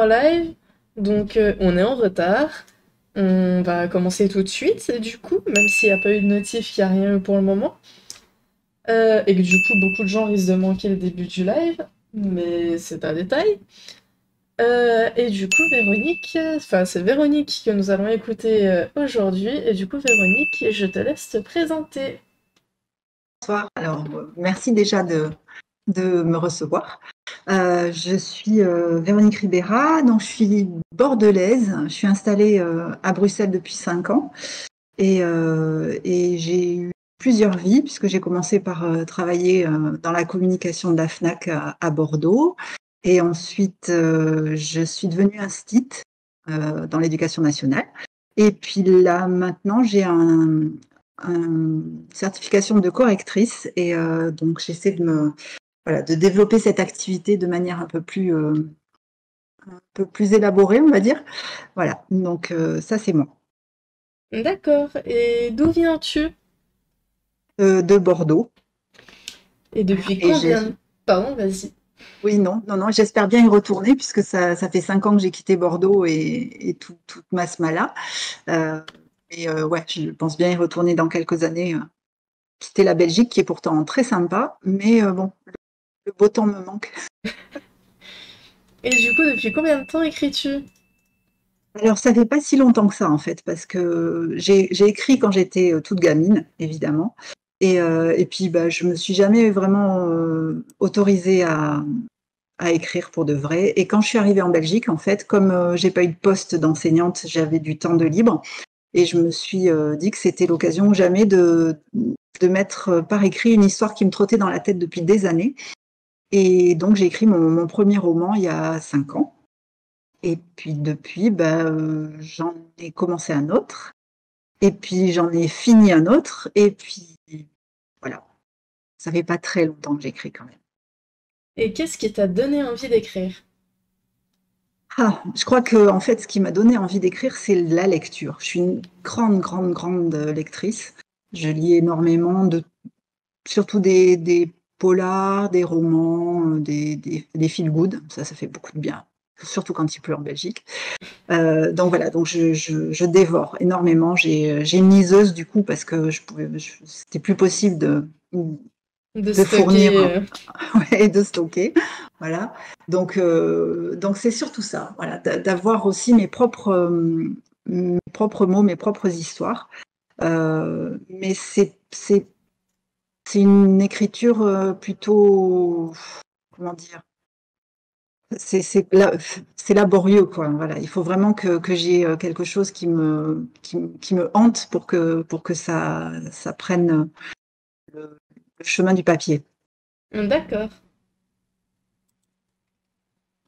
live, donc on est en retard. On va commencer tout de suite, du coup, même s'il n'y a pas eu de notif, il n'y a rien eu pour le moment. Et que du coup, beaucoup de gens risquent de manquer le début du live, mais c'est un détail. Et du coup, Véronique, enfin, c'est Véronique que nous allons écouter aujourd'hui. Et du coup, Véronique, je te laisse te présenter. Bonsoir. Alors, merci déjà de me recevoir. Je suis Véronique Ribera, donc je suis bordelaise. Je suis installée à Bruxelles depuis 5 ans et j'ai eu plusieurs vies puisque j'ai commencé par travailler dans la communication de la FNAC à Bordeaux et ensuite je suis devenue instite dans l'éducation nationale. Et puis là, maintenant, j'ai une certification de correctrice et donc j'essaie de développer cette activité de manière un peu plus élaborée, on va dire. Voilà, donc ça c'est moi. D'accord. Et d'où viens-tu? De Bordeaux. Et Voilà. depuis combien... Pardon, vas-y. Oui, non, j'espère bien y retourner puisque ça fait 5 ans que j'ai quitté Bordeaux et toute ma là. Ouais, je pense bien y retourner dans quelques années. Quitter la Belgique qui est pourtant très sympa, mais bon, le beau temps me manque. Et du coup, depuis combien de temps écris-tu? Alors, ça fait pas si longtemps que ça, en fait, parce que j'ai écrit quand j'étais toute gamine, évidemment. Et puis, bah, je me suis jamais vraiment autorisée à écrire pour de vrai. Et quand je suis arrivée en Belgique, en fait, comme j'ai pas eu de poste d'enseignante, j'avais du temps de libre. Et je me suis dit que c'était l'occasion ou jamais de mettre par écrit une histoire qui me trottait dans la tête depuis des années. Et donc, j'ai écrit mon premier roman il y a 5 ans. Et puis depuis, bah, j'en ai commencé un autre, et puis j'en ai fini un autre, et puis voilà. Ça fait pas très longtemps que j'écris quand même. Et qu'est-ce qui t'a donné envie d'écrire? Ah, je crois que en fait, ce qui m'a donné envie d'écrire, c'est la lecture. Je suis une grande lectrice. Je lis énormément surtout des polars, des romans, des feel good. Ça fait beaucoup de bien, surtout quand il pleut en Belgique. Donc voilà, donc je dévore énormément. J'ai une liseuse du coup parce que c'était plus possible De de fournir stocker... et de stocker. Voilà. Donc c'est surtout ça, voilà, d'avoir aussi mes propres mots, mes propres histoires. Mais c'est une écriture plutôt, comment dire, c'est laborieux, quoi. Voilà, il faut vraiment que j'ai quelque chose qui me hante pour que ça prenne le chemin du papier. D'accord.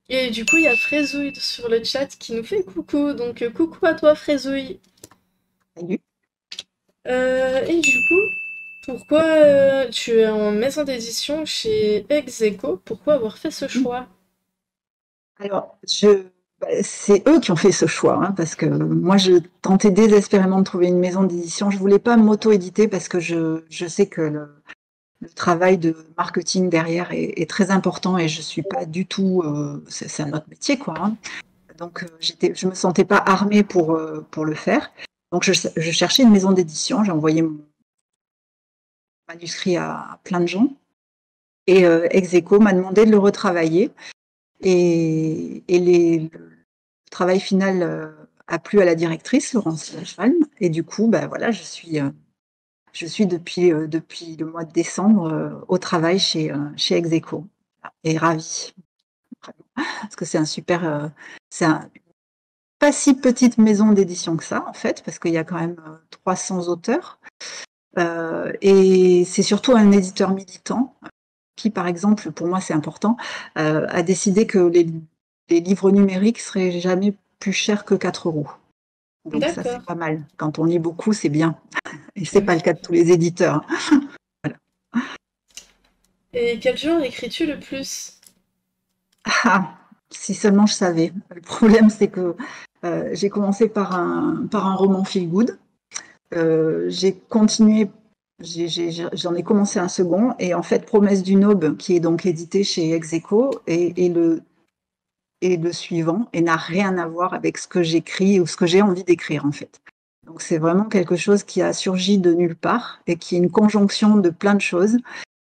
Et du coup, il y a Fraisouille sur le chat qui nous fait coucou, donc coucou à toi Fraisouille. Salut. Et du coup, pourquoi tu es en maison d'édition chez Execo? Pourquoi avoir fait ce choix? Alors, c'est eux qui ont fait ce choix, hein, parce que moi, je tentais désespérément de trouver une maison d'édition. Je voulais pas m'auto-éditer parce que je sais que le travail de marketing derrière est très important et je suis pas du tout. C'est un autre métier, quoi. Hein. Donc, je me sentais pas armée pour le faire. Donc, je cherchais une maison d'édition. J'ai envoyé mon manuscrit à plein de gens et Execo m'a demandé de le retravailler et le travail final a plu à la directrice, Laurence Schwalm, et du coup, bah, voilà, je suis depuis le mois de décembre au travail chez Execo et ravie, parce que c'est pas si petite maison d'édition que ça, en fait, parce qu'il y a quand même 300 auteurs, et c'est surtout un éditeur militant qui, par exemple, pour moi c'est important, a décidé que les livres numériques seraient jamais plus chers que 4 euros. Donc ça, c'est D'accord. pas mal. Quand on lit beaucoup, c'est bien. Et c'est pas le cas de tous les éditeurs. Voilà. Et quel genre écris-tu le plus? Ah, si seulement je savais. Le problème, c'est que j'ai commencé par un roman feel good. J'ai continué, j'en ai commencé un second. Et en fait, Promesse d'une aube, qui est donc édité chez Execo, est et le suivant et n'a rien à voir avec ce que j'écris ou ce que j'ai envie d'écrire en fait. Donc c'est vraiment quelque chose qui a surgi de nulle part et qui est une conjonction de plein de choses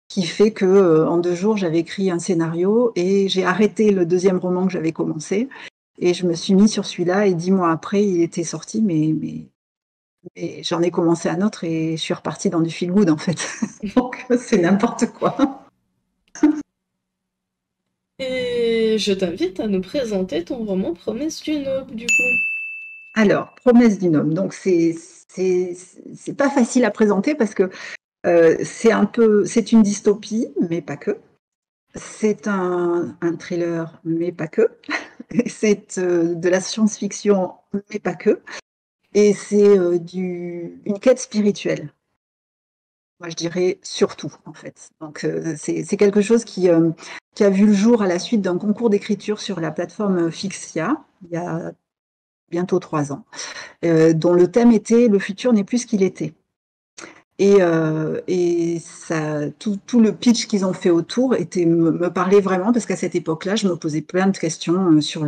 qui fait que en 2 jours j'avais écrit un scénario et j'ai arrêté le deuxième roman que j'avais commencé et je me suis mis sur celui-là et 10 mois après il était sorti mais j'en ai commencé un autre et je suis repartie dans du feel good en fait. Donc c'est n'importe quoi. Et je t'invite à nous présenter ton roman Promesse d'une aube, du coup. Alors, Promesse d'une homme. Donc c'est pas facile à présenter parce que c'est une dystopie, mais pas que. C'est un thriller, mais pas que. C'est de la science-fiction, mais pas que. Et c'est une quête spirituelle. Moi, je dirais surtout, en fait. Donc, c'est quelque chose qui a vu le jour à la suite d'un concours d'écriture sur la plateforme Fixia, il y a bientôt 3 ans, dont le thème était « Le futur n'est plus ce qu'il était ». Et ça, tout le pitch qu'ils ont fait autour me parlait vraiment parce qu'à cette époque-là, je me posais plein de questions sur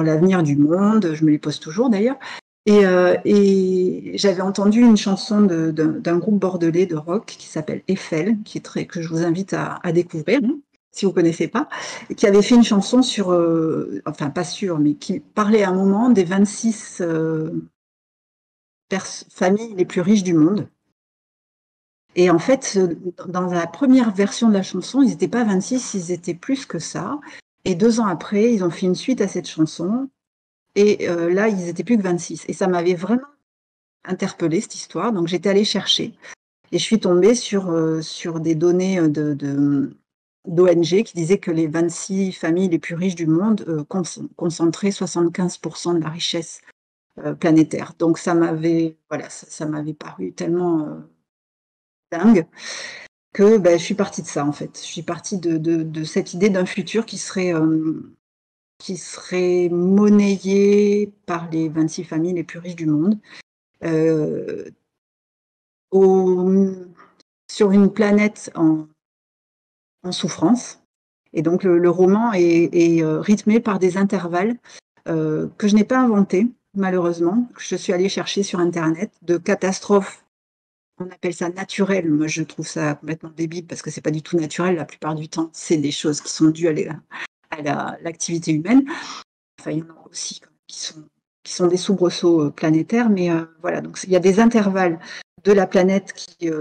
l'avenir du monde. Je me les pose toujours d'ailleurs. Et j'avais entendu une chanson d'un groupe bordelais de rock qui s'appelle Eiffel, que je vous invite à découvrir, hein, si vous ne connaissez pas, et qui avait fait une chanson sur, enfin pas sûr, mais qui parlait à un moment des 26 familles les plus riches du monde. Et en fait, dans la première version de la chanson, ils n'étaient pas 26, ils étaient plus que ça. Et 2 ans après, ils ont fait une suite à cette chanson. Et là, ils étaient plus que 26. Et ça m'avait vraiment interpellée, cette histoire. Donc, j'étais allée chercher. Et je suis tombée sur des données d'ONG qui disaient que les 26 familles les plus riches du monde concentraient 75% de la richesse planétaire. Donc, ça m'avait paru tellement dingue que je suis partie de ça, en fait. Je suis partie de cette idée d'un futur qui serait monnayé par les 26 familles les plus riches du monde, euh, au, sur une planète en souffrance. Et donc le roman est rythmé par des intervalles que je n'ai pas inventés, malheureusement, que je suis allée chercher sur Internet, de catastrophes. On appelle ça naturel. Moi, je trouve ça complètement débile parce que c'est pas du tout naturel. La plupart du temps, c'est des choses qui sont dues à l'activité humaine. Enfin, il y en a aussi qui sont des soubresauts planétaires, mais voilà. Donc, il y a des intervalles de la planète qui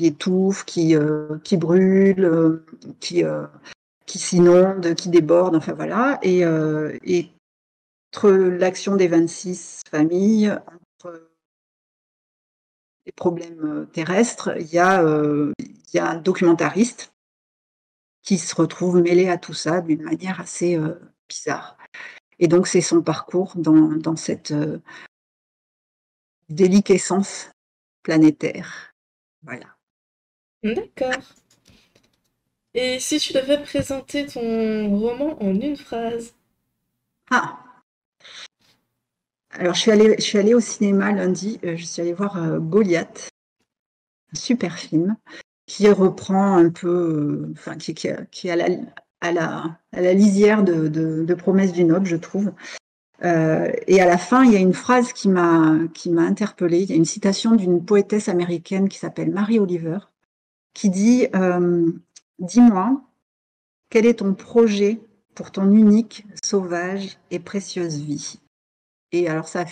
étouffe, qui brûle, qui s'inonde, qui déborde. Enfin voilà. Et entre l'action des 26 familles, entre les problèmes terrestres, il y a un documentariste qui se retrouve mêlé à tout ça d'une manière assez bizarre. Et donc, c'est son parcours dans cette déliquescence planétaire. Voilà. D'accord. Et si tu devais présenter ton roman en une phrase? Ah, alors je suis allée au cinéma lundi, je suis allée voir Goliath, un super film, qui reprend un peu, enfin, qui est à la lisière de Promesse d'une aube, je trouve. Et à la fin, il y a une phrase qui m'a interpellée. Il y a une citation d'une poétesse américaine qui s'appelle Mary Oliver, qui dit dis-moi, quel est ton projet pour ton unique, sauvage et précieuse vie? Et alors ça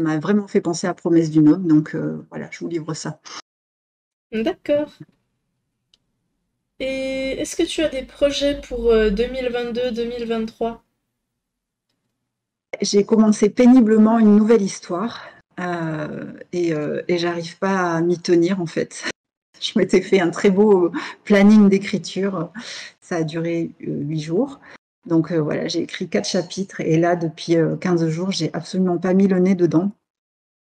m'a vraiment fait penser à Promesse d'une aube, donc voilà, je vous livre ça. D'accord. Et est-ce que tu as des projets pour 2022-2023? J'ai commencé péniblement une nouvelle histoire et j'arrive pas à m'y tenir en fait. Je m'étais fait un très beau planning d'écriture. Ça a duré 8 jours. Donc voilà, j'ai écrit 4 chapitres et là, depuis 15 jours, j'ai absolument pas mis le nez dedans.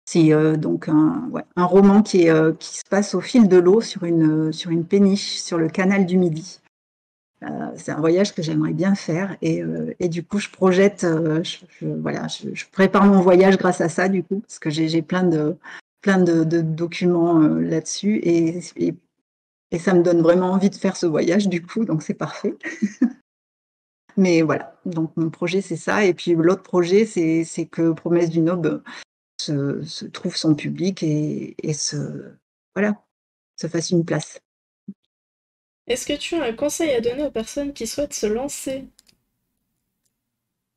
C'est donc un roman qui se passe au fil de l'eau sur une péniche sur le canal du Midi. C'est un voyage que j'aimerais bien faire et du coup, je projette, voilà, je prépare mon voyage grâce à ça du coup, parce que j'ai plein de documents là-dessus et ça me donne vraiment envie de faire ce voyage du coup, donc c'est parfait. Mais voilà, donc mon projet, c'est ça. Et puis l'autre projet, c'est que Promesse d'une aube se trouve son public et voilà, se fasse une place. Est-ce que tu as un conseil à donner aux personnes qui souhaitent se lancer?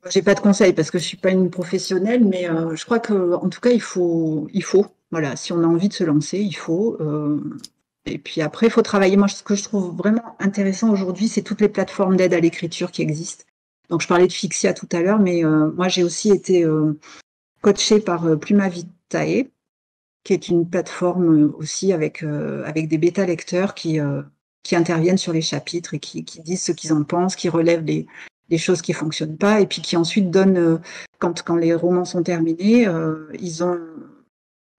J'ai pas de conseils parce que je suis pas une professionnelle, mais je crois que en tout cas, il faut. Voilà, si on a envie de se lancer, il faut. Et puis après, il faut travailler. Moi, ce que je trouve vraiment intéressant aujourd'hui, c'est toutes les plateformes d'aide à l'écriture qui existent. Donc, je parlais de Fixia tout à l'heure, mais moi, j'ai aussi été coachée par Pluma Vitae, qui est une plateforme aussi avec des bêta lecteurs qui interviennent sur les chapitres et qui disent ce qu'ils en pensent, qui relèvent les choses qui fonctionnent pas, et puis qui ensuite donnent, quand les romans sont terminés, ils ont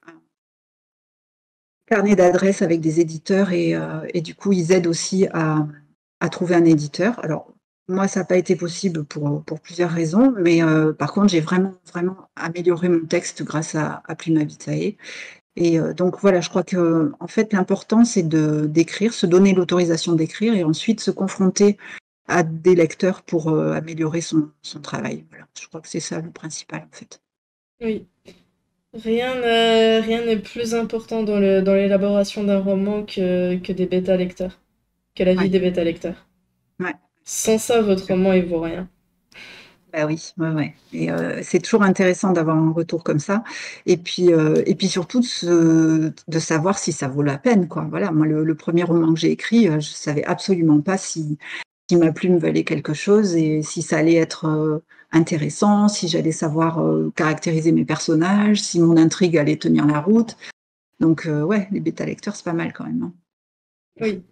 un carnet d'adresses avec des éditeurs et du coup, ils aident aussi à trouver un éditeur. Alors, moi, ça n'a pas été possible pour plusieurs raisons, mais par contre, j'ai vraiment, vraiment amélioré mon texte grâce à Pluma Vitae. Et donc voilà, je crois que en fait, l'important, c'est d'écrire, se donner l'autorisation d'écrire et ensuite se confronter à des lecteurs pour améliorer son travail. Voilà, je crois que c'est ça le principal, en fait. Oui. Rien n'est plus important dans l'élaboration d'un roman que des bêta-lecteurs, que la vie Ouais, des bêta-lecteurs. ouais. Sans ça, votre roman, il vaut rien. Bah oui, ouais, ouais. Et c'est toujours intéressant d'avoir un retour comme ça. Et puis surtout de savoir si ça vaut la peine, quoi. Voilà, moi, le premier roman que j'ai écrit, je savais absolument pas si ma plume valait quelque chose et si ça allait être intéressant, si j'allais savoir caractériser mes personnages, si mon intrigue allait tenir la route. Donc ouais, les bêta-lecteurs, c'est pas mal quand même, hein. Oui.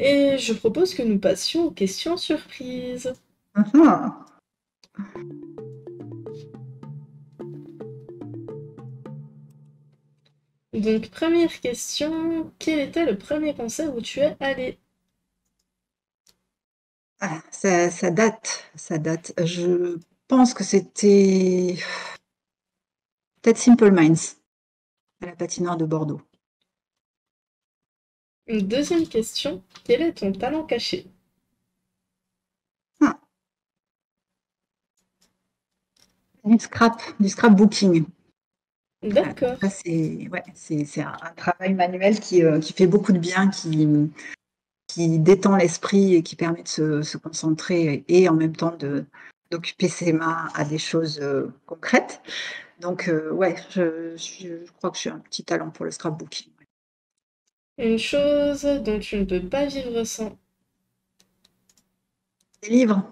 Et je propose que nous passions aux questions surprises. Ah, Donc, première question, quel était le premier concert où tu es allé? ah, ça date, ça date. Je pense que c'était peut-être Simple Minds à la patinoire de Bordeaux. Une deuxième question, quel est ton talent caché? Ah, du scrapbooking. Voilà. D'accord. Ça, c'est ouais, c'est un travail manuel qui fait beaucoup de bien, qui détend l'esprit et qui permet de se concentrer et en même temps d'occuper ses mains à des choses concrètes. Donc, ouais, je crois que j'ai un petit talent pour le scrapbooking. Une chose dont tu ne peux pas vivre sans. Des livres,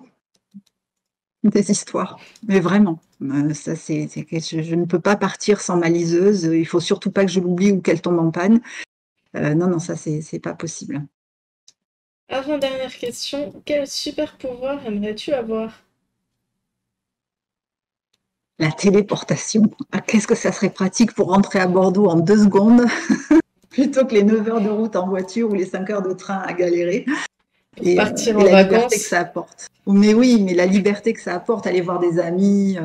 des histoires, mais vraiment. Ça, je ne peux pas partir sans ma liseuse. Il faut surtout pas que je l'oublie ou qu'elle tombe en panne. Non, non, ça, c'est pas possible. Avant-dernière question, quel super pouvoir aimerais-tu avoir? La téléportation. Ah, qu'est-ce que ça serait pratique pour rentrer à Bordeaux en 2 secondes plutôt que les 9 heures de route en voiture ou les 5 heures de train à galérer. Pour partir Et en la liberté que vacances? ça apporte. Mais oui, mais la liberté que ça apporte, aller voir des amis,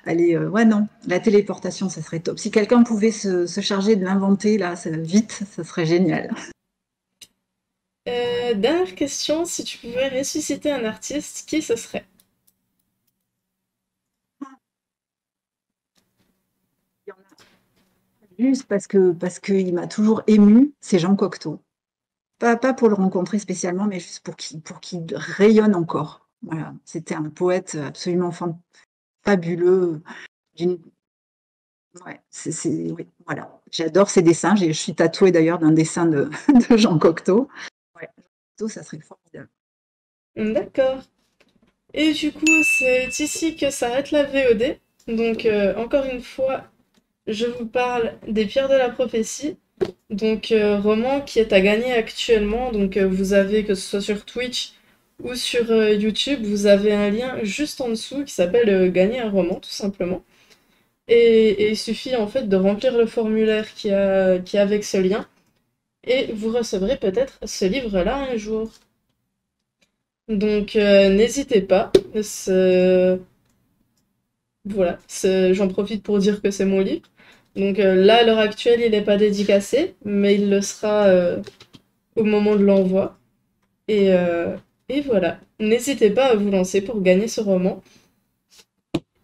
ouais, non, la téléportation, ça serait top. Si quelqu'un pouvait se charger de l'inventer, là, vite, ça serait génial. Dernière question, si tu pouvais ressusciter un artiste, qui ce serait? Juste parce qu'il m'a toujours ému, c'est Jean Cocteau. Pas pour le rencontrer spécialement, mais juste pour qu'il rayonne encore. Voilà, c'était un poète absolument fabuleux, d'une ouais, oui, voilà. J'adore ses dessins, je suis tatouée d'ailleurs d'un dessin de de Jean Cocteau. Ouais, Jean Cocteau, ça serait formidable. D'accord. Et du coup, c'est ici que s'arrête la VOD. Donc, encore une fois, je vous parle des Pierres de la Prophétie. Donc, roman qui est à gagner actuellement. Donc, vous avez, que ce soit sur Twitch ou sur YouTube, vous avez un lien juste en dessous qui s'appelle Gagner un roman, tout simplement. Et il suffit en fait de remplir le formulaire qui est avec ce lien. Et vous recevrez peut-être ce livre-là un jour. Donc, n'hésitez pas. Voilà, j'en profite pour dire que c'est mon livre. Donc là, à l'heure actuelle, il n'est pas dédicacé, mais il le sera au moment de l'envoi. Et, euh, et voilà. n'hésitez pas à vous lancer pour gagner ce roman.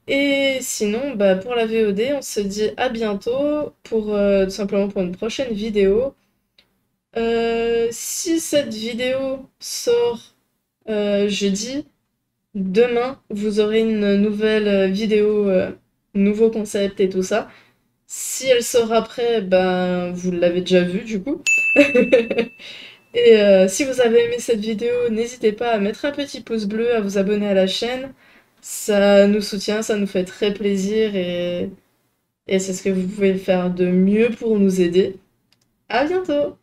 Et sinon, bah, pour la VOD, on se dit à bientôt pour tout simplement pour une prochaine vidéo. Si cette vidéo sort jeudi, demain, vous aurez une nouvelle vidéo, nouveau concept et tout ça. Si elle sort après, ben vous l'avez déjà vue du coup. Et si vous avez aimé cette vidéo, n'hésitez pas à mettre un petit pouce bleu, à vous abonner à la chaîne. Ça nous soutient, ça nous fait très plaisir et c'est ce que vous pouvez faire de mieux pour nous aider. À bientôt!